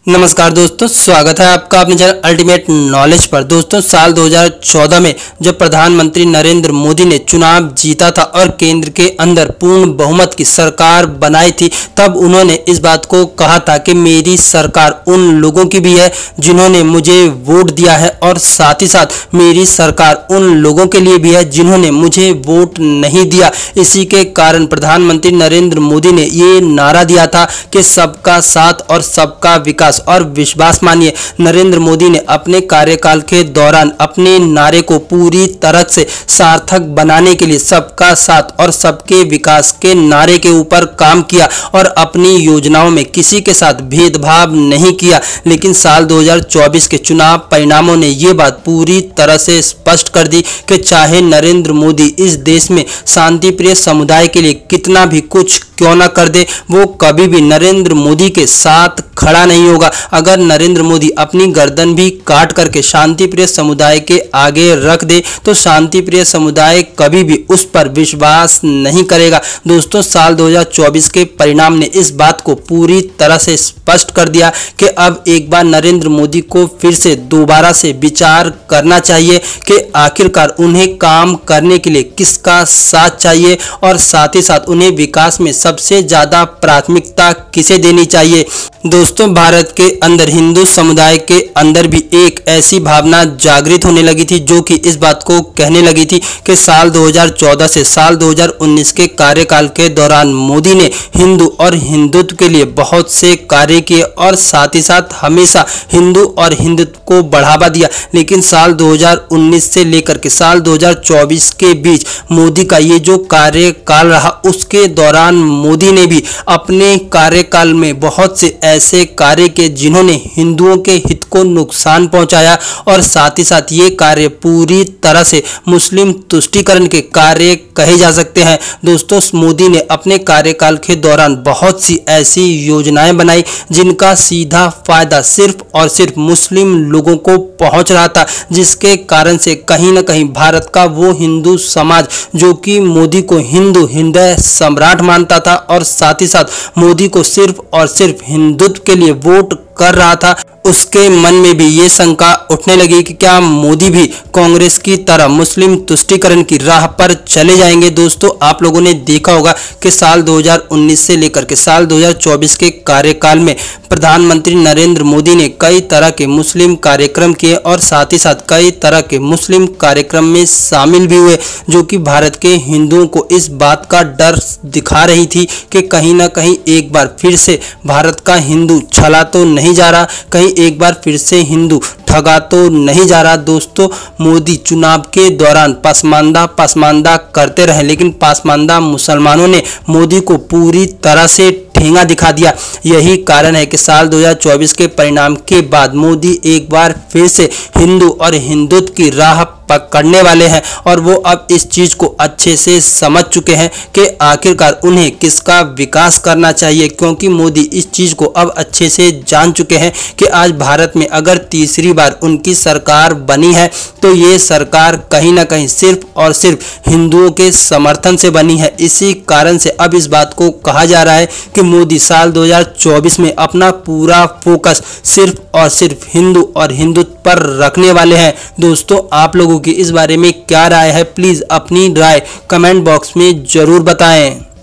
नमस्कार दोस्तों, स्वागत है आपका अपने चैनल अल्टीमेट नॉलेज पर। दोस्तों, साल 2014 में जब प्रधानमंत्री नरेंद्र मोदी ने चुनाव जीता था और केंद्र के अंदर पूर्ण बहुमत की सरकार बनाई थी, तब उन्होंने इस बात को कहा था कि मेरी सरकार उन लोगों की भी है जिन्होंने मुझे वोट दिया है और साथ ही साथ मेरी सरकार उन लोगों के लिए भी है जिन्होंने मुझे वोट नहीं दिया। इसी के कारण प्रधानमंत्री नरेंद्र मोदी ने ये नारा दिया था कि सबका साथ और सबका विकास। और विश्वास मानिए, नरेंद्र मोदी ने अपने कार्यकाल के दौरान अपने नारे को पूरी तरह से सार्थक बनाने के लिए सबका साथ और सबके विकास के नारे के ऊपर काम किया और अपनी योजनाओं में किसी के साथ भेदभाव नहीं किया। लेकिन साल 2024 के चुनाव परिणामों ने ये बात पूरी तरह से स्पष्ट कर दी कि चाहे नरेंद्र मोदी इस देश में शांति प्रिय समुदाय के लिए कितना भी कुछ क्यों ना कर दे, वो कभी भी नरेंद्र मोदी के साथ खड़ा नहीं होगा। अगर नरेंद्र मोदी अपनी गर्दन भी काट करके शांति प्रिय समुदाय के आगे रख दे तो शांति प्रिय समुदाय कभी भी उस पर विश्वास नहीं करेगा। दोस्तों, साल 2024 के परिणाम ने इस बात को पूरी तरह से स्पष्ट कर दिया कि अब एक बार नरेंद्र मोदी को फिर से दोबारा से विचार करना चाहिए कि आखिरकार उन्हें काम करने के लिए किसका साथ चाहिए और साथ ही साथ उन्हें विकास में सबसे ज्यादा प्राथमिकता किसे देनी चाहिए। दोस्तों, भारत के अंदर हिंदू समुदाय के अंदर भी एक ऐसी भावना जागृत होने लगी थी जो कि इस बात को कहने लगी थी कि साल 2014 से साल 2019 के कार्यकाल के दौरान मोदी ने हिंदू और हिंदुत्व के लिए बहुत से कार्य किए और साथ ही साथ हमेशा हिंदू और हिंदुत्व को बढ़ावा दिया। लेकिन साल 2019 से लेकर के साल 2024 के बीच मोदी का ये जो कार्यकाल रहा, उसके दौरान मोदी ने भी अपने कार्यकाल में बहुत से ऐसे कार्य किए जिन्होंने हिंदुओं के हित को नुकसान पहुंचाया और साथ ही साथ ये कार्य पूरी तरह से मुस्लिम तुष्टीकरण के कार्य कहे जा सकते हैं। दोस्तों, मोदी ने अपने कार्यकाल के दौरान बहुत सी ऐसी योजनाएं बनाई जिनका सीधा फायदा सिर्फ और सिर्फ मुस्लिम लोगों को पहुंच रहा था, जिसके कारण से कहीं ना कहीं भारत का वो हिंदू समाज जो कि मोदी को हिंदू हृदय सम्राट मानता था और साथ ही साथ मोदी को सिर्फ और सिर्फ हिंदुत्व के लिए वोट कर रहा था, उसके मन में भी ये शंका उठने लगी कि क्या मोदी भी कांग्रेस की तरह मुस्लिम तुष्टीकरण की राह पर चले जाएंगे। दोस्तों, आप लोगों ने देखा होगा कि साल 2019 से लेकर के साल 2024 के कार्यकाल में प्रधानमंत्री नरेंद्र मोदी ने कई तरह के मुस्लिम कार्यक्रम किए और साथ ही साथ कई तरह के मुस्लिम कार्यक्रम में शामिल भी हुए, जो कि भारत के हिंदुओं को इस बात का डर दिखा रही थी कि कहीं ना कहीं एक बार फिर से भारत का हिंदू छला तो नहीं जा रहा, कहीं एक बार फिर से हिंदू ठगा तो नहीं जा रहा। दोस्तों, मोदी चुनाव के दौरान पसमानदा करते रहे, लेकिन पसमानदा मुसलमानों ने मोदी को पूरी तरह से ठेंगा दिखा दिया। यही कारण है कि साल 2024 के परिणाम के बाद मोदी एक बार फिर से हिंदू और हिंदुत्व की राह पकड़ने वाले हैं और वो अब इस चीज को अच्छे से समझ चुके हैं कि आखिरकार उन्हें किसका विकास करना चाहिए, क्योंकि मोदी इस चीज को अब अच्छे से जान चुके हैं कि आज भारत में अगर तीसरी बार उनकी सरकार बनी है तो ये सरकार कहीं ना कहीं सिर्फ और सिर्फ हिंदुओं के समर्थन से बनी है। इसी कारण से अब इस बात को कहा जा रहा है कि मोदी साल 2024 में अपना पूरा फोकस सिर्फ और सिर्फ हिंदू और हिंदुत्व पर रखने वाले हैं। दोस्तों, आप लोगों की इस बारे में क्या राय है? प्लीज अपनी राय कमेंट बॉक्स में जरूर बताएं।